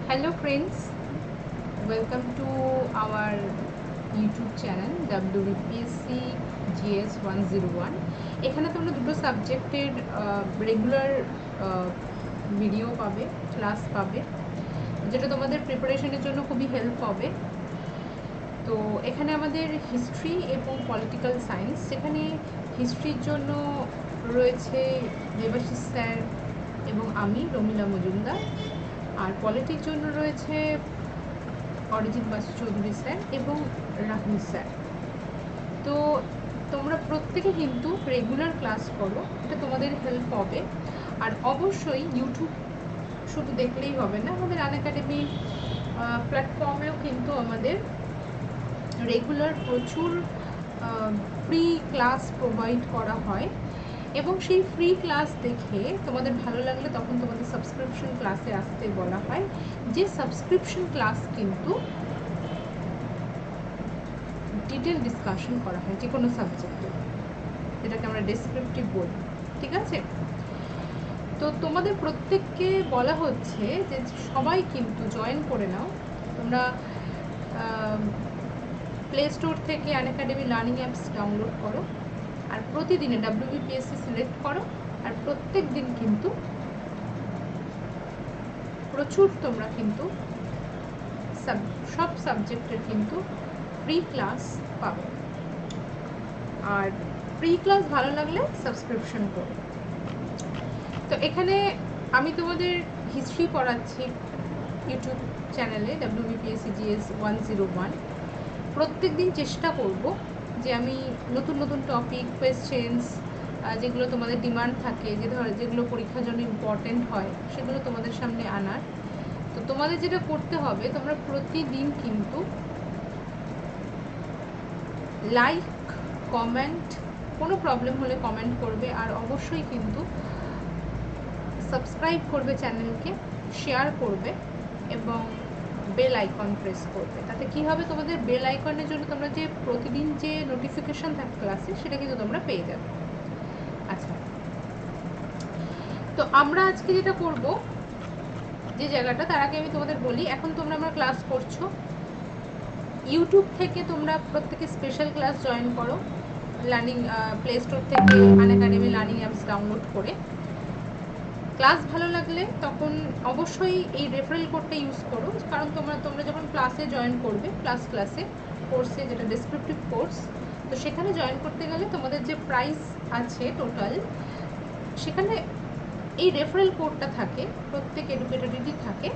Hello friends, welcome to our YouTube channel WBPSC GS 101. এখানে তোমরা দুটো সাবজেক্টের রেগুলার ভিডিও পাবে, ক্লাস পাবে, যেটা তোমাদের প্রিপারেশনের জন্য খুবই হেল্প হবে। তো এখানে আমাদের হিস্ট্রি এবং পলিটিক্যাল সায়েন্স, সেখানে হিস্ট্রির জন্য রয়েছে দেবাশিস স্যার এবং আমি রমিলা মজুমদার, আর পলিটির জন্য রয়েছে অরিজিৎ বাসু চৌধুরী স্যার এবং রাহুল স্যার। তো তোমরা প্রত্যেকে কিন্তু রেগুলার ক্লাস করো, এটা তোমাদের হেল্প হবে। আর অবশ্যই ইউটিউব শুধু দেখলেই হবে না, আমাদের আনএকাডেমি প্ল্যাটফর্মেও কিন্তু আমাদের রেগুলার প্রচুর ফ্রি ক্লাস প্রোভাইড করা হয়, এবং সেই ফ্রি ক্লাস দেখে তোমাদের ভালো লাগলে তখন তোমাদের সাবস্ক্রিপশন ক্লাসে আসতে বলা হয়। যে সাবস্ক্রিপশন ক্লাস কিন্তু ডিটেল ডিসকাশন করা হয় যে কোনো সাবজেক্টে, যেটাকে আমরা ডেসক্রিপটিভ বলি, ঠিক আছে? তো তোমাদের প্রত্যেককে বলা হচ্ছে যে সবাই কিন্তু জয়েন করে নাও। তোমরা প্লে স্টোর থেকে আনএকাডেমি লার্নিং অ্যাপস ডাউনলোড করো, আর প্রতিদিনে WBPSC সিলেক্ট করো, আর প্রত্যেক দিন কিন্তু প্রচুর তোমরা কিন্তু সব সাবজেক্টের কিন্তু ফ্রি ক্লাস পাবে। আর ফ্রি ক্লাস ভালো লাগলে সাবস্ক্রিপশন করো। তো এখানে আমি তোমাদের হিস্ট্রি পড়াচ্ছি ইউটিউব চ্যানেলে WBPSC GS 101। প্রত্যেক দিন চেষ্টা করব যে আমি নতুন নতুন টপিক, কোয়েশ্চেন্স, যেগুলো তোমাদের ডিমান্ড থাকে, যেগুলো পরীক্ষার জন্য ইম্পর্টেন্ট হয়, সেগুলো তোমাদের সামনে আনার। তো তোমাদের যেটা করতে হবে, তোমরা প্রতিদিন কিন্তু লাইক, কমেন্ট, কোনো প্রবলেম হলে কমেন্ট করবে, আর অবশ্যই কিন্তু সাবস্ক্রাইব করবে চ্যানেলকে, শেয়ার করবে এবং বেল আইকন প্রেস করবে। তাতে কি হবে, তোমাদের বেল আইকনের জন্য তোমরা যে প্রতিদিন যে নোটিফিকেশন থাকে ক্লাসে, সেটা কিন্তু তোমরা পেয়ে যাবে। আচ্ছা, তো আমরা আজকে যেটা করব, যে জায়গাটা, তার আগে আমি তোমাদের বলি, এখন তোমরা আমার ক্লাস করছো ইউটিউব থেকে, তোমরা প্রত্যেকে স্পেশাল ক্লাস জয়েন করো লার্নিং প্লে স্টোর থেকে আনএকাডেমি লার্নিং অ্যাপস ডাউনলোড করে। ক্লাস ভালো লাগলে তখন অবশ্যই এই রেফারেল কোডটা ইউজ করো, কারণ তোমরা যখন ক্লাসে জয়েন করবে, ক্লাসে কোর্সে, যেটা ডেসক্রিপটিভ কোর্স, তো সেখানে জয়েন করতে গেলে তোমাদের যে প্রাইস আছে টোটাল, সেখানে এই রেফারেল কোডটা থাকে, প্রত্যেক এডুকেটরেরই থাকে।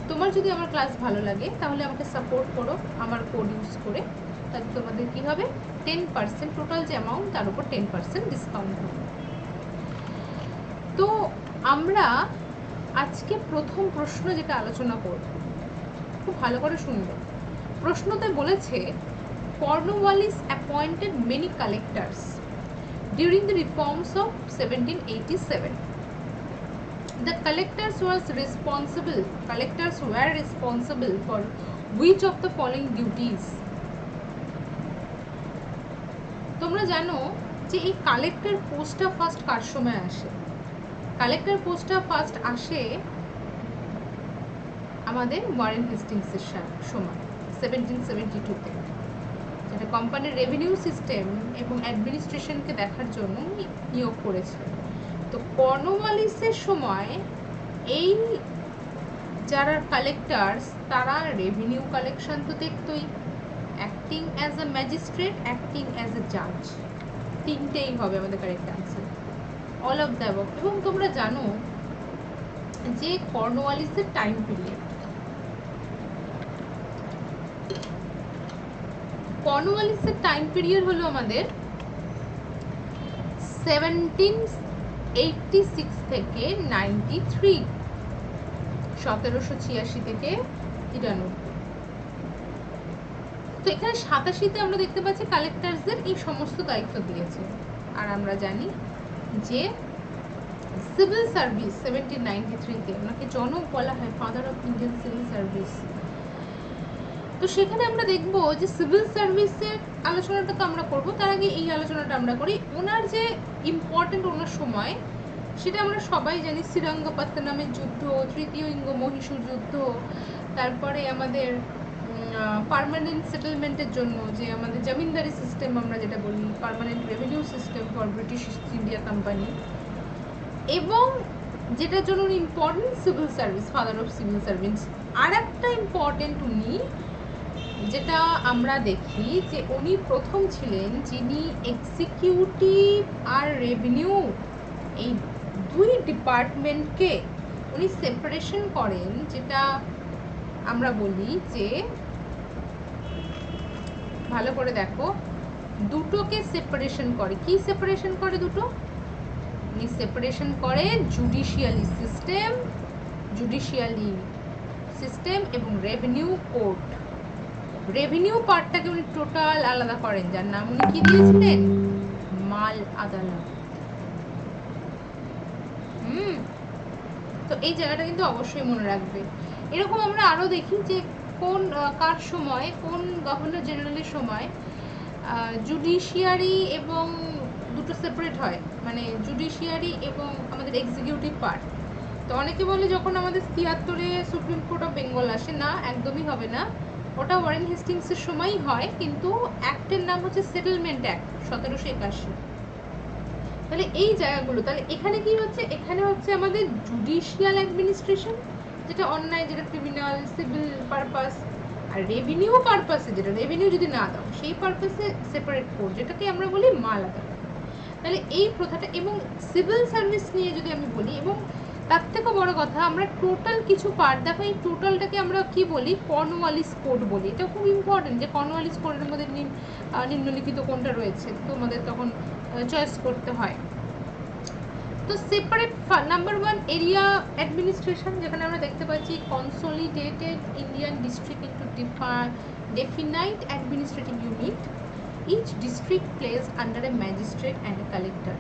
তোমার যদি আমার ক্লাস ভালো লাগে তাহলে আমাকে সাপোর্ট করো আমার কোড ইউজ করে, তাহলে তোমাদের কী হবে, 10% টোটাল যে অ্যামাউন্ট, তার উপর 10% ডিসকাউন্ট হবে। তো আমরা আজকে প্রথম প্রশ্ন যেটা আলোচনা করব, খুব ভালো করে শুনবে। প্রশ্নতে বলেছে, Cornwallis appointed many collectors during the reforms of 1787. The collectors were responsible for which of the following duties? তোমরা জানো যে এই কালেক্টর পোস্টটা ফার্স্ট কার সময় আসে? কালেক্টর পোস্টটা ফার্স্ট আসে আমাদের ওয়ারেন হেস্টিংসের সময় 1772-তে, যেটা কোম্পানির রেভিনিউ সিস্টেম এবং অ্যাডমিনিস্ট্রেশনকে দেখার জন্য নিয়োগ করেছে। তো কর্নওয়ালিসের সময় এই যারা কালেক্টার্স, তারা রেভিনিউ কালেকশন তো দেখতই, acting as a magistrate, acting as a জাজ, তিনটেই হবে আমাদের correct answer, all of the above. এবং তোমরা জানো যে কর্নওয়ালিসের টাইম পিরিয়ড, হলো আমাদের 1786 থেকে 93, 1786 থেকে 93। তো এখানে 87-তে আমরা দেখতে পাচ্ছি কালেক্টরসদের এই সমস্ত দায়িত্ব দিয়েছে। আর আমরা জানি যে সিভিল সার্ভিস 1793-তে, ওনাকে জনক বলা হয়, father of Indian civil service. তো সেখানে আমরা দেখব যে সিভিল সার্ভিসের আলোচনাটা তো আমরা করব, তার আগে এই আলোচনাটা আমরা করি। ওনার যে ইম্পর্টেন্ট, ওনার সময় সেটা আমরা সবাই জানি, শ্রীরঙ্গপত্তনমের যুদ্ধ, তৃতীয় মহীশূর যুদ্ধ, তারপরে আমাদের পার্মানেন্ট সেটেলমেন্টের জন্য যে আমাদের জমিনদারি সিস্টেম আমরা যেটা বলি, permanent revenue system for British East India company, এবং যেটার জন্য উনি important civil service, father of civil service. আর একটা ইম্পর্টেন্ট উনি যেটা আমরা দেখি যে উনি প্রথম ছিলেন যিনি এক্সিকিউটিভ আর রেভিনিউ এই দুই ডিপার্টমেন্টকে উনি সেপারেশন করেন, যেটা আমরা বলি যে, ভালো করে দেখো, দুটোকে সেপারেশন করে। কি সেপারেশন করে দুটো? উনি সেপারেশন করে জুডিশিয়ালি সিস্টেম এবং রেভিনিউ কোর্ট। রেভিনিউ পার্টটাকে উনি টোটাল আলাদা করেন, যার নাম উনি কি দিয়েছিলেন? মাল আদালত। তো এই জায়গাটা কিন্তু অবশ্যই মনে রাখবে। এরকম আমরা আরো দেখি যে কোন কার সময়, কোন গভর্নর জেনারেলের সময় জুডিশিয়ারি এবং দুটো সেপারেট হয়, মানে জুডিশিয়ারি এবং আমাদের এক্সিকিউটিভ পার্ট। তো অনেকে বলে যখন আমাদের ৭৩-এ সুপ্রিম কোর্ট অফ বেঙ্গল আসে, না, একদমই হবে না, ওটা ওয়ারেন হেস্টিংসের সময়ই হয়, কিন্তু অ্যাক্টের নাম হচ্ছে সেটেলমেন্ট অ্যাক্ট ১৭৮১। তাহলে এই জায়গাগুলো, তাহলে এখানে কি হচ্ছে? এখানে হচ্ছে আমাদের জুডিশিয়াল অ্যাডমিনিস্ট্রেশন, যেটা অন্যায়, যেটা ক্রিমিনাল, সিভিল পারপাস, আর রেভিনিউ পারপাসে, যেটা রেভিনিউ যদি না দাও সেই পারপাসে সেপারেট কোর্ট, যেটাকে আমরা বলি মাল আদালত। তাহলে এই প্রথাটা, এবং সিভিল সার্ভিস নিয়ে যদি আমি বলি, এবং তার থেকে বড় কথা, আমরা টোটাল কিছু পার্ট দেখো, এই টোটালটাকে আমরা কি বলি? কর্নওয়ালিস কোড বলি। এটা খুব ইম্পর্টেন্ট যে কর্নওয়ালিস কোডের মধ্যে নিম্নলিখিত কোনটা রয়েছে, তোমাদের তখন চয়েস করতে হয়। তো সেপারেট নাম্বার 1 এরিয়া অ্যাডমিনিস্ট্রেশন, যেখানে আমরা দেখতে পাচ্ছি consolidated Indian district into definite administrative unit. Each district placed under a magistrate and a collector.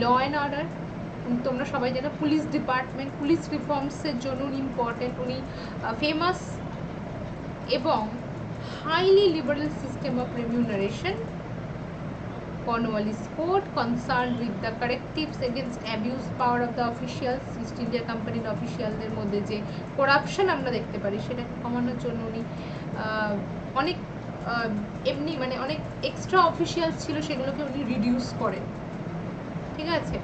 Law and order, তোমরা সবাই জানো। পুলিশ ডিপার্টমেন্ট, পুলিশ রিফর্মসের জন্য উনি ইম্পর্টেন্ট, উনি ফেমাস, এবং highly liberal system of remuneration. Cornwallis Court concerned with the correctives against abuse power of the officials, east India কোম্পানির অফিসিয়ালদের মধ্যে যে করাপশন আমরা দেখতে পারি সেটাকে কমানোর জন্য উনি অনেক এমনি মানে অনেক এক্সট্রা অফিসিয়ালস ছিল, সেগুলোকে উনি রিডিউস করেন। ঠিক আছে,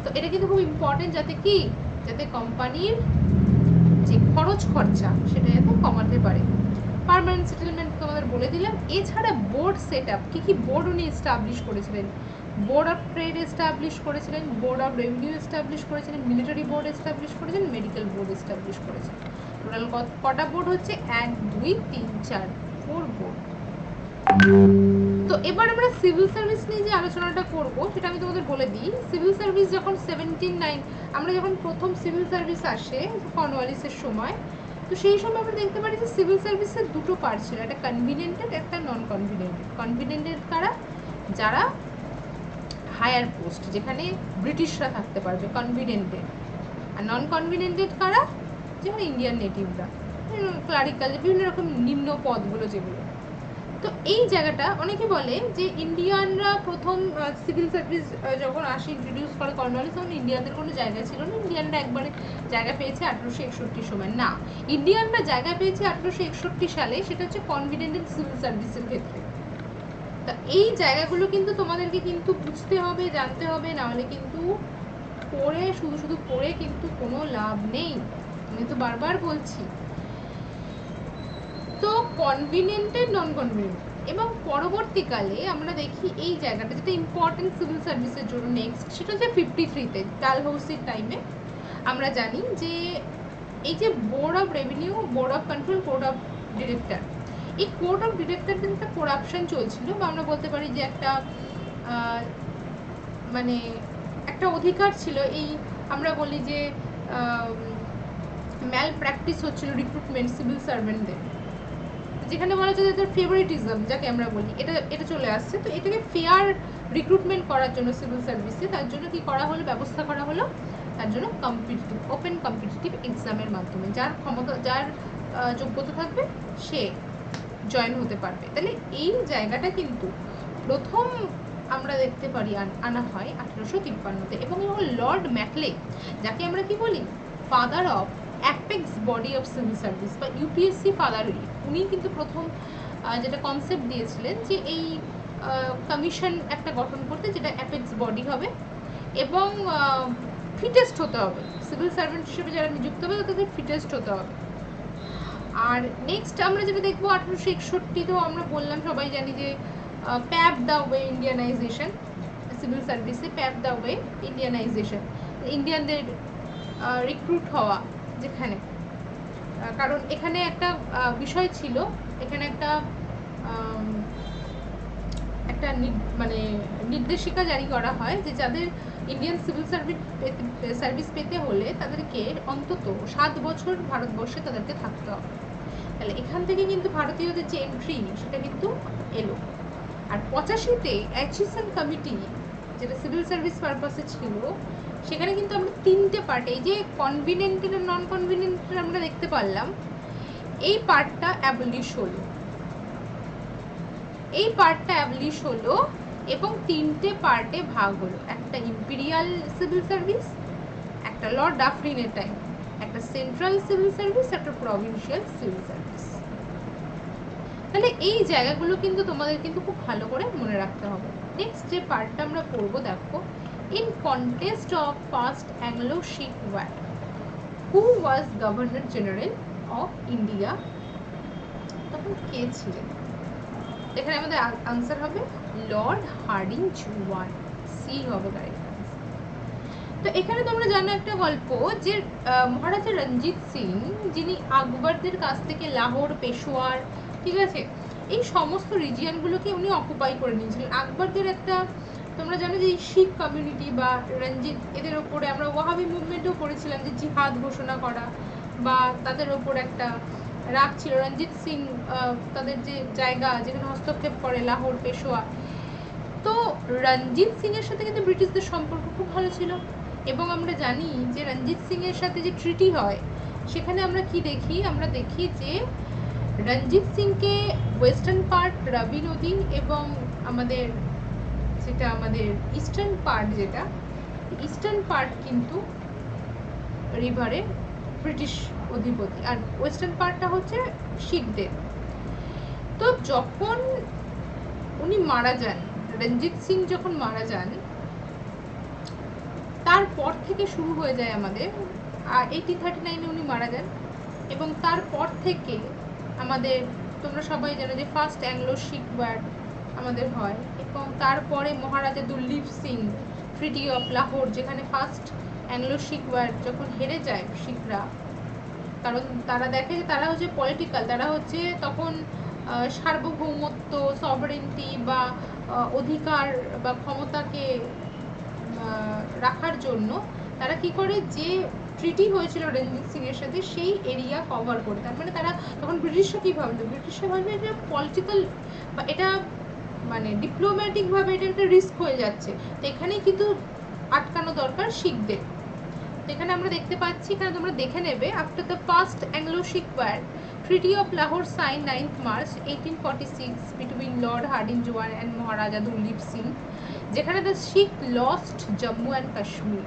তো এটা কিন্তু খুব ইম্পর্টেন্ট, যাতে কোম্পানির যে খরচা সেটা যাতে কমাতে পারে। পার্মানেন্ট সেটেলমেন্ট তোমাদের বলে দিলাম। এছাড়া বোর্ড সেট আপ, কী বোর্ড উনি এস্টাবলিশ করেছিলেন? বোর্ড অফ ট্রেড এস্টাবলিশ করেছিলেন, বোর্ড অফ রেভিনিউ এস্টাবলিশ করেছিলেন, মিলিটারি বোর্ড এস্টাবলিশ করেছেন, মেডিকেল বোর্ড এস্টাবলিশ করেছেন। টোটাল কটা বোর্ড হচ্ছে? 1 2 3 4 4 বোর্ড। তো এবার আমরা সিভিল সার্ভিস নিয়ে যে আলোচনাটা করব সেটা আমি তোমাদের বলে দিই। সিভিল সার্ভিস যখন 1709 আমরা যখন প্রথম সিভিল সার্ভিস আসে কর্নওয়ালিসের সময়, তো সেই সময় আমরা দেখতে পারি যে সিভিল সার্ভিসের দুটো পার্ট ছিল, একটা কনভিনিয়েন্টেড, একটা নন কনভিনিয়েন্টেড। কনভিনিয়েন্টেড কারা? যারা হায়ার পোস্ট, যেখানে ব্রিটিশরা থাকতে পারবে, কনভিনিয়েন্টেড। আর নন কনভিনিয়েন্টেড কারা? যেমন ইন্ডিয়ান নেটিভরা, ক্লারিক্যাল, বিভিন্ন রকম নিম্ন পদগুলো যেগুলো। তো এই জায়গাটা অনেকে বলে যে ইন্ডিয়ানরা প্রথম সিভিল সার্ভিস যখন আসে ইন্ট্রোডিউস করে কর্নওয়ালিস, তখন ইন্ডিয়ানদের কোনো জায়গা ছিল না, ইন্ডিয়ানরা একবারে জায়গা পেয়েছে 1861 সময়। না, ইন্ডিয়ানরা জায়গা পেয়েছে 1861 সালে, সেটা হচ্ছে কনভিনিয়েন্ট সিভিল সার্ভিসের ক্ষেত্রে। তা এই জায়গাগুলো কিন্তু তোমাদেরকে কিন্তু বুঝতে হবে, জানতে হবে, নাহলে কিন্তু পড়ে শুধু পড়ে কিন্তু কোনো লাভ নেই, আমি তো বারবার বলছি। তো কনভিনিয়েন্টেড, নন কনভিনিয়েন্ট, এবং পরবর্তীকালে আমরা দেখি এই জায়গাটা যেটা ইম্পর্টেন্ট সিভিল সার্ভিসের জন্য নেক্সট, সেটা হচ্ছে 53-তে ডালহৌসির টাইমে। আমরা জানি যে এই যে board of revenue, board of control, code of director, এই কোড অফ ডিরেক্টরদের একটা করাপশন চলছিল, বা আমরা বলতে পারি যে একটা মানে একটা অধিকার ছিল, এই আমরা বলি যে ম্যাল প্র্যাকটিস হচ্ছিল রিক্রুটমেন্ট সিভিল সার্ভেন্টদের, যেখানে বলা যায় যে ফেভারিটিজম যাকে আমরা বলি, এটা চলে আসছে। তো এটাকে ফেয়ার রিক্রুটমেন্ট করার জন্য সিভিল সার্ভিসে, তার জন্য কি করা হলো? ব্যবস্থা করা হলো তার জন্য কম্পিটিটিভ, ওপেন কম্পিটিটিভ এক্সামের মাধ্যমে যার ক্ষমতা, যার যোগ্যতা থাকবে সে জয়েন হতে পারবে। তাহলে এই জায়গাটা কিন্তু প্রথম আমরা দেখতে পারি আনা হয় 1853-তে। এবং লর্ড ম্যাকলে, যাকে আমরা কি বলি, father of apex body of civil service বা ইউপিএসসি ফাদার, উনি কিন্তু প্রথম যেটা কনসেপ্ট দিয়েছিলেন যে এই কমিশন একটা গঠন করতে, যেটা অ্যাপেক্স বডি হবে এবং ফিটেস্ট হতে হবে, সিভিল সার্ভেন্ট হিসেবে যারা নিযুক্ত হবে তাদের ফিটেস্ট হতে হবে। আর নেক্সট আমরা যেটা দেখবো 1861, তো আমরা বললাম সবাই জানি যে প্যাভ দ্য ওয়ে ইন্ডিয়ানাইজেশন, সিভিল সার্ভিসে প্যাভ দ্য ওয়ে ইন্ডিয়ানাইজেশন, ইন্ডিয়ানদের রিক্রুট হওয়া যেখানে, কারণ এখানে একটা বিষয় ছিল, এখানে একটা মানে নির্দেশিকা জারি করা হয় যে যাদের ইন্ডিয়ান সিভিল সার্ভিস পেতে হলে তাদেরকে অন্তত 7 বছর ভারতবর্ষে তাদেরকে থাকতে হবে। তাহলে এখান থেকে কিন্তু ভারতীয়দের যে এন্ট্রি সেটা কিন্তু এলো। আর 85-তে অ্যাচিসন কমিটি, যেটা সিভিল সার্ভিস পারপাসে ছিল, সেখানে কিন্তু আমরা 3টে পার্ট, এই যে কনভিনিয়েন্ট আর নন কনভিনিয়েন্ট আমরা দেখতে পারলাম, এই পার্টটা অ্যাবলিশ হলো, এই পার্টটা অ্যাবলিশ হলো এবং 3টে পার্টে ভাগ হলো। একটা ইম্পেরিয়াল সিভিল সার্ভিস, একটা লর্ড ডাফরিনের টাইম, একটা সেন্ট্রাল সিভিল সার্ভিস, একটা প্রভিন্সিয়াল সিভিল সার্ভিস। তাহলে এই জায়গাগুলো কিন্তু তোমাদের কিন্তু খুব ভালো করে মনে রাখতে হবে। নেক্সট যে পার্টটা আমরা পড়বো, দেখো, in contest of first Anglo Sikh war, who was governor general of India, তখন কে ছিলেন? এখানে আমাদের আনসার হবে লর্ড হার্ডিঞ্জ ওয়ান, সি হবে কারেক্ট আনসার। তো এখানে তোমরা জানো একটা গল্প যে মহারাজা রঞ্জিত সিং, যিনি আকবরদের কাছ থেকে লাহোর, পেশোয়ার, ঠিক আছে, এই সমস্ত রিজিয়নগুলোকে উনি অকুপাই করে নিয়েছিলেন। আকবরদের একটা, তোমরা জানো যে শিখ কমিউনিটি বা রঞ্জিত, এদের ওপরে আমরা ওয়াহাবি মুভমেন্টও করেছিলাম যে জিহাদ ঘোষণা করা, বা তাদের ওপর একটা রাগ ছিল। রঞ্জিত সিং তাদের যে জায়গা যেখানে হস্তক্ষেপ করে, লাহোর, পেশোয়া, তো রঞ্জিত সিং এর সাথে কিন্তু ব্রিটিশদের সম্পর্ক খুব ভালো ছিল। এবং আমরা জানি যে রঞ্জিত সিং এর সাথে যে ট্রিটি হয়, সেখানে আমরা কি দেখি, আমরা দেখি যে রঞ্জিত সিংকে ওয়েস্টার্ন পার্ট রাবি নদী এবং আমাদের যেটা আমাদের ইস্টার্ন পার্ট, যেটা ইস্টার্ন পার্ট কিন্তু রিভারে ব্রিটিশ অধিপতি, আর ওয়েস্টার্ন পার্টটা হচ্ছে শিখদের। তো যখন উনি মারা যান, রঞ্জিত সিং যখন মারা যান, তারপর থেকে শুরু হয়ে যায় আমাদের 1839-এ উনি মারা যান, এবং তারপর থেকে আমাদের, তোমরা সবাই জানো যে ফার্স্ট অ্যাংলো-শিখ ওয়ার আমাদের হয়, এবং তারপরে মহারাজা দুর্লভ সিং, ট্রিটি অফ লাহোর, যেখানে ফার্স্ট অ্যাংলো-শিখ ওয়ার যখন হেরে যায় শিখরা, কারণ তারা দেখে যে তারা হচ্ছে পলিটিক্যাল, তারা হচ্ছে তখন সার্বভৌমত্ব, সভারেন্টি বা অধিকার বা ক্ষমতাকে রাখার জন্য তারা কি করে, যে ট্রিটি হয়েছিল রঞ্জিত সিং এর সাথে, সেই এরিয়া কভার করে। তার মানে তারা তখন ব্রিটিশরা কি ভাবলো, ব্রিটিশরা ভাবলো এটা পলিটিক্যাল বা এটা মানে ডিপ্লোম্যাটিকভাবে এটা একটা রিস্ক হয়ে যাচ্ছে, তো এখানেই কিন্তু আটকানো দরকার শিখদের। তো এখানে আমরা দেখতে পাচ্ছি, এখানে তোমরা দেখে নেবে, after the first Anglo Sikh war, treaty of Lahore sign 9th March 1846 between Lord Hardinge one and Maharaja Durlabh Singh, যেখানে the Sikh lost Jammu and Kashmir,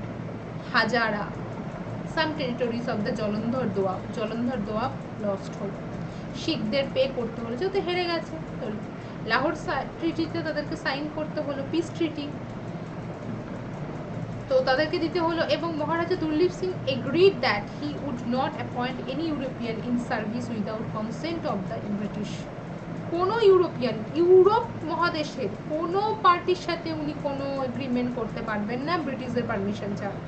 Hazara, some territories of the Jalandhar Doab lost হলো, শিখদের পে করতে হলো, যেহেতু হেরে গেছে। তো লাহোর ট্রিটিতে তাদেরকে সাইন করতে হলো, পিস ট্রিটি, তো তাদেরকে দিতে হলো। এবং Maharaja Durlabh Singh agreed that he would not appoint any European in service without consent of the British. কোনো ইউরোপিয়ান, ইউরোপ মহাদেশের কোনো পার্টির সাথে উনি কোনো এগ্রিমেন্ট করতে পারবেন না ব্রিটিশদের পারমিশন ছাড়া।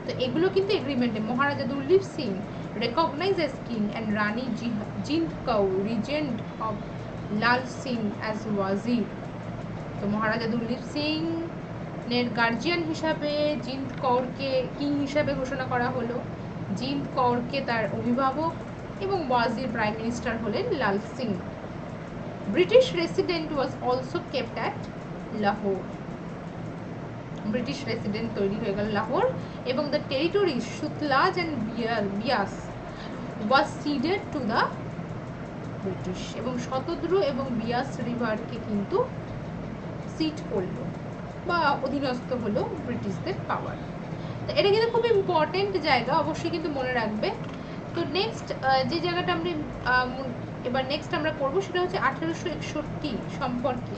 তো এগুলো কিন্তু এগ্রিমেন্টে Maharaja Durlabh Singh recognise as king and Rani Jind Kaur regent of Lal Singh as wazir. তো মহারাজা দুর্লভ সিং এর গার্জিয়ান হিসাবে জিন্দ কৌরকে কিং হিসাবে ঘোষণা করা হলো, জিন্দ কৌরকে তার অভিভাবক, এবং ওয়াজির প্রাইম মিনিস্টার হলেন Lal Singh. British resident was also kept at Lahore, British resident তৈরি হয়ে গেল লাহোর, এবং the territory Sutlej and Beas was ceded to the British, এবং শতদ্রু এবং বিয়াস রিভারকে কিন্তু সিট করলো বা অধীনস্থ হলো ব্রিটিশদের পাওয়ার। তো এটা কিন্তু খুব ইম্পর্টেন্ট জায়গা, অবশ্যই কিন্তু মনে রাখবে। তো নেক্সট যে জায়গাটা আমরা এবার নেক্সট আমরা করবো সেটা হচ্ছে 1861 সম্পর্কে,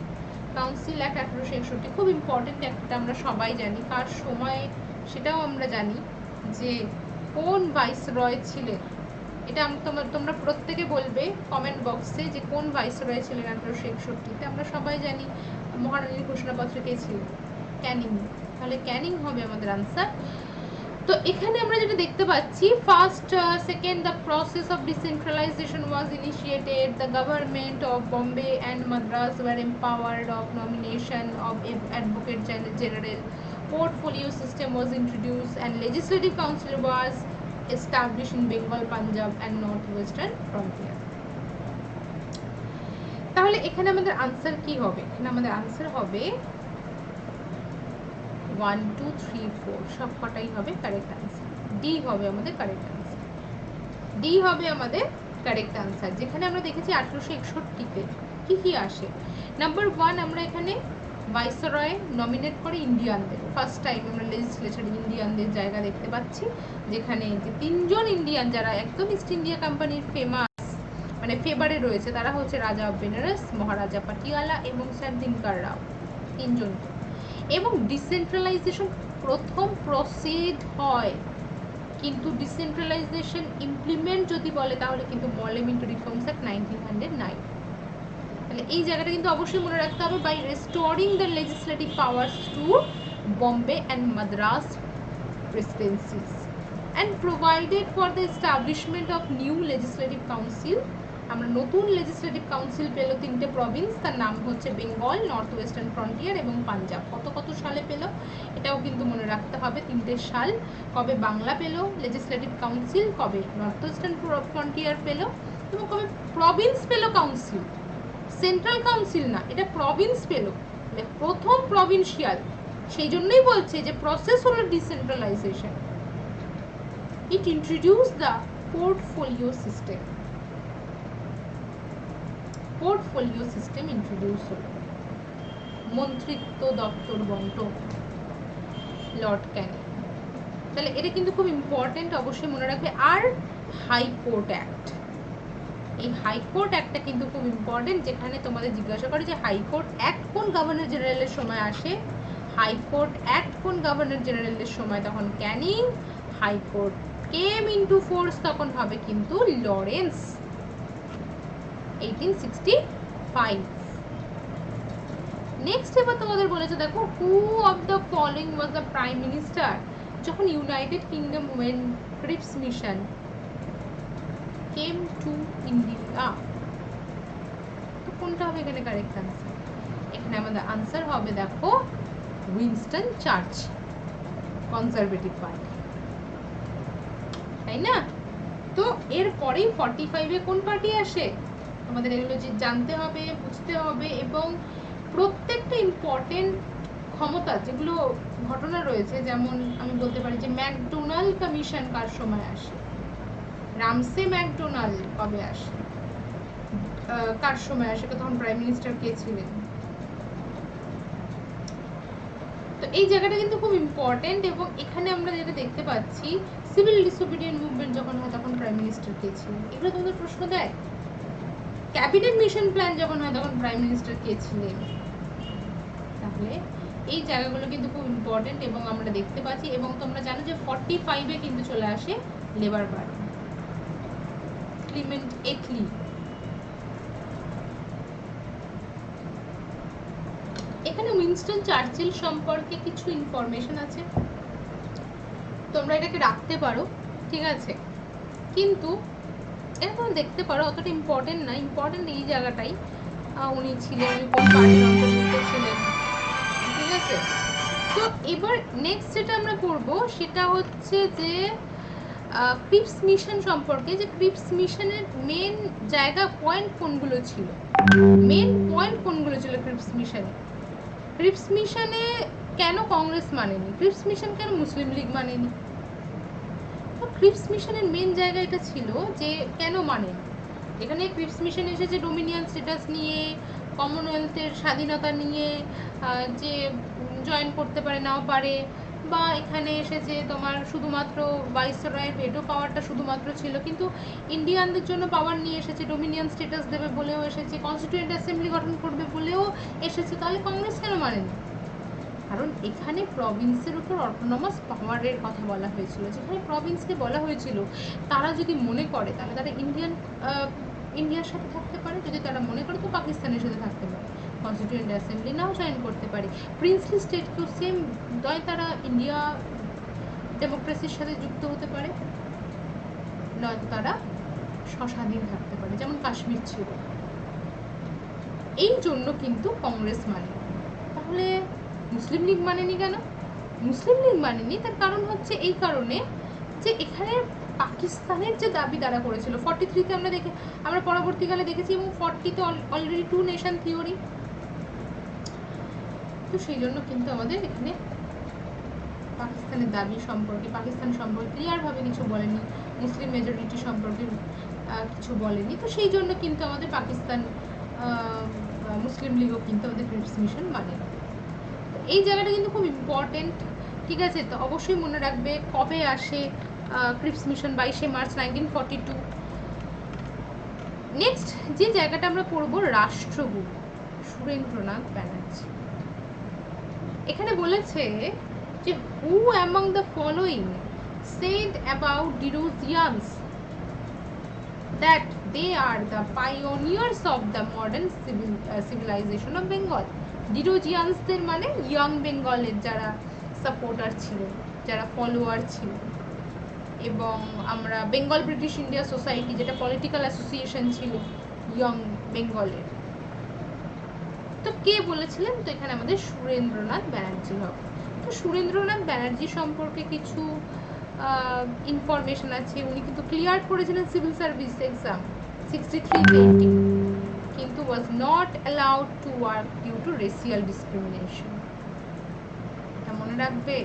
কাউন্সিল অ্যাক্ট 1861 খুব ইম্পর্টেন্ট একটা, আমরা সবাই জানি কার সময় সেটাও আমরা জানি, যে কোন ভাইসরয় ছিলেন। এটা তোমরা প্রত্যেকে বলবে কমেন্ট বক্সে যে কোন ভাইসরয় ছিলেন 1861-তে। আমরা সবাই জানি মহারানীর ঘোষণাপত্র কে ছিলেন, ক্যানিং। তাহলে ক্যানিং হবে আমাদের আনসার। তো এখানে আমরা যেটা দেখতে পাচ্ছি, first second the process of decentralisation was initiated, the government of Bombay and Madras were empowered of nomination of advocate general, portfolio system was introduced and legislative council was established in Bengal, Punjab and northwestern frontier. তাহলে এখানে আমাদের answer কি হবে? এখানে আমাদের answer হবে 1 2 3 4 সবকটাই হবে কারেক্ট আনসার। ডি হবে আমাদের কারেক্ট আনসার। ডি হবে আমাদের কারেক্ট আনসার। যেখানে আমরা দেখেছি 1861-তে কি কি আসে। নাম্বার 1 আমরা এখানে ভাইসরয় নমিনেট করে ইন্ডিয়ানদের, ফার্স্ট টাইম আমরা লেজিসলেচারে ইন্ডিয়ানদের জায়গা দেখতে পাচ্ছি, যেখানে যে 3 জন ইন্ডিয়ান যারা একদম ইস্ট ইন্ডিয়া কোম্পানির ফেমাস মানে ফেভারে রয়েছে, তারা হচ্ছে রাজা অফ বেনারস, মহারাজা পাটিয়ালা এবং স্যার দিনকার রাও, 3 জন। এবং ডিসেন্ট্রালাইজেশন প্রথম প্রসিড হয়, কিন্তু ডিসেন্ট্রালাইজেশন ইমপ্লিমেন্ট যদি বলে তাহলে কিন্তু পার্লামেন্টারি রিফর্মস অ্যাক্ট 1909। তাহলে এই জায়গাটা কিন্তু অবশ্যই মনে রাখতে হবে, by restoring the legislative powers to Bombay and Madras presidencies and provided for the establishment of new legislative council. আমরা নতুন লেজিসলেটিভ কাউন্সিল পেল 3টে প্রভিন্স, তার নাম হচ্ছে বেঙ্গল, নর্থ ওয়েস্টার্ন ফ্রন্টিয়ার এবং পাঞ্জাব। কত সালে পেল এটাও কিন্তু মনে রাখতে হবে, 3টে সাল। কবে বাংলা পেল লেজিসলেটিভ কাউন্সিল, কবে নর্থ ওয়েস্টার্ন ফ্রন্টিয়ার পেল, এবং কবে প্রভিন্স পেল কাউন্সিল, সেন্ট্রাল কাউন্সিল না, এটা প্রভিন্স পেল, প্রথম প্রভিন্সিয়াল। সেই জন্যই বলছে যে প্রসেস হলো decentralisation. It introduce the portfolio system. Portfolio system introduce হলো, মন্ত্রিত্ব দপ্তর বন্টন, লর্ড ক্যানিং। তাহলে এটা কিন্তু খুব ইম্পর্টেন্ট, অবশ্যই মনে রাখবে। আর হাইকোর্ট অ্যাক্ট, এই হাইকোর্ট অ্যাক্টটা কিন্তু খুব ইম্পর্টেন্ট, যেখানে তোমাদের জিজ্ঞাসা করে যে হাইকোর্ট অ্যাক্ট কোন গভর্নর জেনারেলের সময় আসে। হাইকোর্ট অ্যাক্ট কোন গভর্নর জেনারেলের সময়, তখন Canning. High court came into force তখন হবে কিন্তু লরেন্স, 1865। নেক্সট এবার তোমাদের বলেছে, দেখো, who of the following was the prime minister যখন United Kingdom when Cripps mission came to India. তো কোনটা হবে এখানে কারেক্ট আনসার? এখানে আমাদের আনসার হবে, দেখো, উইনস্টন চার্চিল, কনজারভেটিভ পার্টি, তাই না? তো এরপরেই 45-এ কোন পার্টি আসে আমাদের, এগুলো যে জানতে হবে, বুঝতে হবে। এবং প্রত্যেকটা ইম্পর্টেন্ট ক্ষমতা যেগুলো ঘটনা রয়েছে, যেমন আমি বলতে পারি যে ম্যাকডোনাল্ড কমিশন কার সময় আসে, রামসে ম্যাকডোনাল্ড কবে আসে, কার সময় আসে, তখন প্রাইম মিনিস্টার কে ছিলেন। তো এই জায়গাটা কিন্তু খুব ইম্পর্টেন্ট। এবং এখানে আমরা যেটা দেখতে পাচ্ছি, সিভিল ডিসোবিডিয়েন্ট মুভমেন্ট যখন হয় তখন প্রাইম মিনিস্টার কে ছিলেন, এগুলো তোমাদের প্রশ্ন দেয়। ক্যাবিনেট মিশন প্ল্যান যখন হয় তখন প্রাইম মিনিস্টার কে ছিলেন। তাহলে এই জায়গাগুলো কিন্তু খুব ইম্পর্টেন্ট এবং আমরা দেখতে পাচ্ছি। এবং তোমরা জানো যে 45-এ কিন্তু চলে আসে লেবার পার্টি, ক্লিমেন্ট এটলি। এখানে উইনস্টন চার্চিল সম্পর্কে কিছু ইনফরমেশন আছে, তোমরা এটাকে রাখতে পারো, ঠিক আছে, কিন্তু এটা তোমরা দেখতে পারো, অতটা ইম্পর্টেন্ট না। ইম্পর্টেন্ট এই জায়গাটাই, উনি ছিলেন, উনি কোন পার্টির অন্তর্ভুক্ত ছিলেন, ঠিক আছে। তো এবার নেক্সট যেটা আমরা করব সেটা হচ্ছে যে ক্রিপস মিশন সম্পর্কে, যে ক্রিপস মিশনের মেন জায়গা পয়েন্ট কোনগুলো ছিল, মেন পয়েন্ট কোনগুলো ছিল ক্রিপস মিশনে। ক্রিপস মিশনে কেন কংগ্রেস মানেনি, ক্রিপস মিশন কেন মুসলিম লীগ মানেনি। তো ক্রিপস মিশনের মেন জায়গা এটা ছিল যে কেন মানেনি। এখানে ক্রিপস মিশন এসেছে ডোমিনিয়ন স্ট্যাটাস নিয়ে, কমনওয়েলথের স্বাধীনতা নিয়ে, যে জয়েন করতে পারে, নাও পারে, বা এখানে এসেছে তোমার শুধুমাত্র ভাইসরয়ের ভেটো পাওয়ারটা শুধুমাত্র ছিল, কিন্তু ইন্ডিয়ানদের জন্য পাওয়ার নিয়ে এসেছে, ডোমিনিয়ন স্ট্যাটাস দেবে বলেও এসেছে, কনস্টিটিউয়েন্ট অ্যাসেম্বলি গঠন করবে বলেও এসেছে, তাহলে কংগ্রেস কেন মানেনি? কারণ এখানে প্রভিন্সের উপর অটোনমাস পাওয়ারের কথা বলা হয়েছিল, যেখানে প্রভিন্সকে বলা হয়েছিল তারা যদি মনে করে তাহলে তারা ইন্ডিয়ার সাথে থাকতে পারে, যদি তারা মনে করে তো পাকিস্তানের সাথে থাকতে পারে, কনস্টিটিউয়েন্ট অ্যাসেম্বলি নাও জয়েন করতে পারে। প্রিন্সলি স্টেটকেও সেম, নয় তারা ইন্ডিয়া ডেমোক্রেসির সাথে যুক্ত হতে পারে, নয়তো তারা স্বস্বাধীন থাকতে পারে, যেমন কাশ্মীর ছিল। এই জন্য কিন্তু কংগ্রেস মানে। তাহলে মুসলিম লীগ মানেনি কেন? মুসলিম লীগ মানেনি তার কারণ হচ্ছে এই কারণে যে এখানে পাকিস্তানের যে দাবি তারা করেছিল 43-তে আমরা পরবর্তীকালে দেখেছি, এবং 40-তে অলরেডি 2 নেশন থিওরি। তো সেই জন্য কিন্তু আমাদের এখানে পাকিস্তানের দাবি সম্পর্কে, পাকিস্তান সম্পর্কে ক্লিয়ারভাবে কিছু বলেনি, মুসলিম মেজরিটি সম্পর্কে কিছু বলেনি। তো সেই জন্য কিন্তু আমাদের পাকিস্তান মুসলিম লীগও কিন্তু আমাদের ক্রিপস মিশন মানে না। এই জায়গাটা কিন্তু খুব ইম্পর্টেন্ট, ঠিক আছে? তো অবশ্যই মনে রাখবে কবে আসে ক্রিপস মিশন, 22শে মার্চ 1942। নেক্সট যে জায়গাটা আমরা পড়বো, রাষ্ট্রগুরু সুরেন্দ্রনাথ ব্যানার্জি। এখানে বলেছে যে who among the following said about Derozians that they are the pioneers of the modern civilization of Bengal. ডিরোজিয়ানসদের মানে ইয়াং বেঙ্গলের যারা সাপোর্টার ছিল, যারা ফলোয়ার ছিল, এবং আমরা বেঙ্গল ব্রিটিশ ইন্ডিয়া সোসাইটি যেটা পলিটিক্যাল অ্যাসোসিয়েশন ছিল ইয়াং বেঙ্গলের। তো কে বলেছিলেন? তো এখানে আমাদের সুরেন্দ্রনাথ ব্যানার্জি হবে। তো সুরেন্দ্রনাথ ব্যানার্জি সম্পর্কে কিছু ইনফরমেশন আছে। উনি কিন্তু ক্লিয়ার করেছিলেন সিভিল সার্ভিস এক্সাম 63-80, কিন্তু was not allowed to work due to racial discrimination। এটা মনে রাখবে।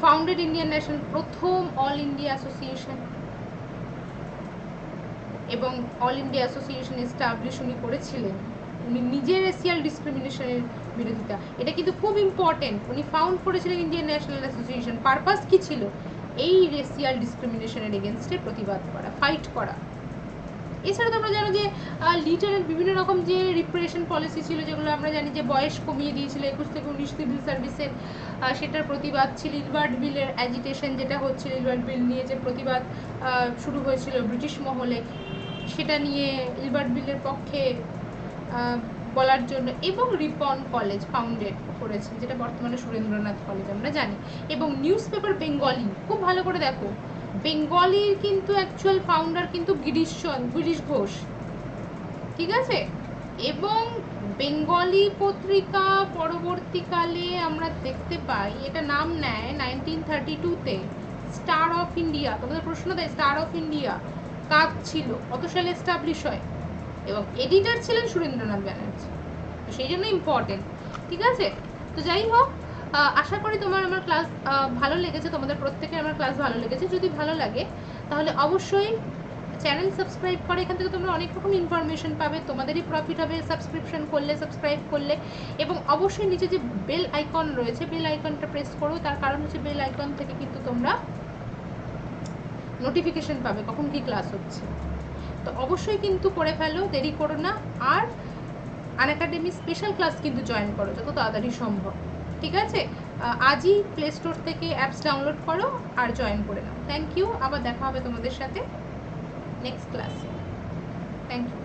ফাউন্ডেড ইন্ডিয়ান ন্যাশনাল, প্রথম অল ইন্ডিয়া অ্যাসোসিয়েশন, এবং অল ইন্ডিয়া অ্যাসোসিয়েশন এস্টাবলিশ উনি করেছিলেন। উনি নিজের রেসিয়াল ডিসক্রিমিনেশনের বিরোধিতা, এটা কিন্তু খুব ইম্পর্টেন্ট। উনি ফাউন্ড করেছিলেন ইন্ডিয়ান ন্যাশনাল অ্যাসোসিয়েশন, পারপাস কি ছিল? এই রেসিয়াল ডিসক্রিমিনেশনের এগেনস্টে প্রতিবাদ করা, ফাইট করা। এছাড়া তোমরা জানো যে লিটারের বিভিন্ন রকম যে রিপ্রেশন পলিসি ছিল, যেগুলো আমরা জানি যে বয়স কমিয়ে দিয়েছিল 21 থেকে 19 সিভিল সার্ভিসের, সেটার প্রতিবাদ ছিল। ইলবার্ট বিলের অ্যাজিটেশন যেটা হচ্ছিল, ইলবার্ট বিল নিয়ে যে প্রতিবাদ শুরু হয়েছিল ব্রিটিশ মহলে, সেটা নিয়ে ইলবার্ট বিলের পক্ষে বলার জন্য, এবং রিপন কলেজ ফাউন্ডেড করেছেন, যেটা বর্তমানে সুরেন্দ্রনাথ কলেজ আমরা জানি। এবং নিউজ পেপার বেঙ্গলি, খুব ভালো করে দেখো, বেঙ্গলির কিন্তু অ্যাকচুয়াল ফাউন্ডার কিন্তু গিরিশ ঘোষ, ঠিক আছে? এবং বেঙ্গলি পত্রিকা পরবর্তীকালে আমরা দেখতে পাই এটা নাম নেয় 1932-তে, স্টার অফ ইন্ডিয়া। তোমাদের প্রশ্ন দেয় স্টার অফ ইন্ডিয়া কাজ ছিল, কত সালে এস্টাবলিশ হয়, এবং এডিটর ছিলেন সুরেন্দ্রনাথ ব্যানার্জি। তো সেই জন্য ইম্পর্টেন্ট, ঠিক আছে? তো যাই হোক, আশা করি তোমার আমার ক্লাস ভালো লেগেছে, তোমাদের প্রত্যেকের আমার ক্লাস ভালো লেগেছে। যদি ভালো লাগে তাহলে অবশ্যই চ্যানেল সাবস্ক্রাইব করে, এখান থেকে তোমরা অনেক রকম ইনফরমেশন পাবে, তোমাদেরই প্রফিট হবে সাবস্ক্রিপশন করলে, সাবস্ক্রাইব করলে। এবং অবশ্যই নিচে যে বেল আইকন রয়েছে, বেল আইকনটা প্রেস করো, তার কারণ হচ্ছে বেল আইকন থেকে কিন্তু তোমরা নোটিফিকেশন পাবে কখন কি ক্লাস হচ্ছে। তো অবশ্যই কিন্তু করে ফেলো, দেরি করো না। আর আনএকাডেমি স্পেশাল ক্লাস কিন্তু জয়েন করো যত তাড়াতাড়ি সম্ভব, ঠিক আছে? আজই প্লে স্টোর থেকে অ্যাপস ডাউনলোড করো আর জয়েন করে নাও। থ্যাংক ইউ, আবার দেখা হবে তোমাদের সাথে নেক্সট ক্লাসে। Thank you.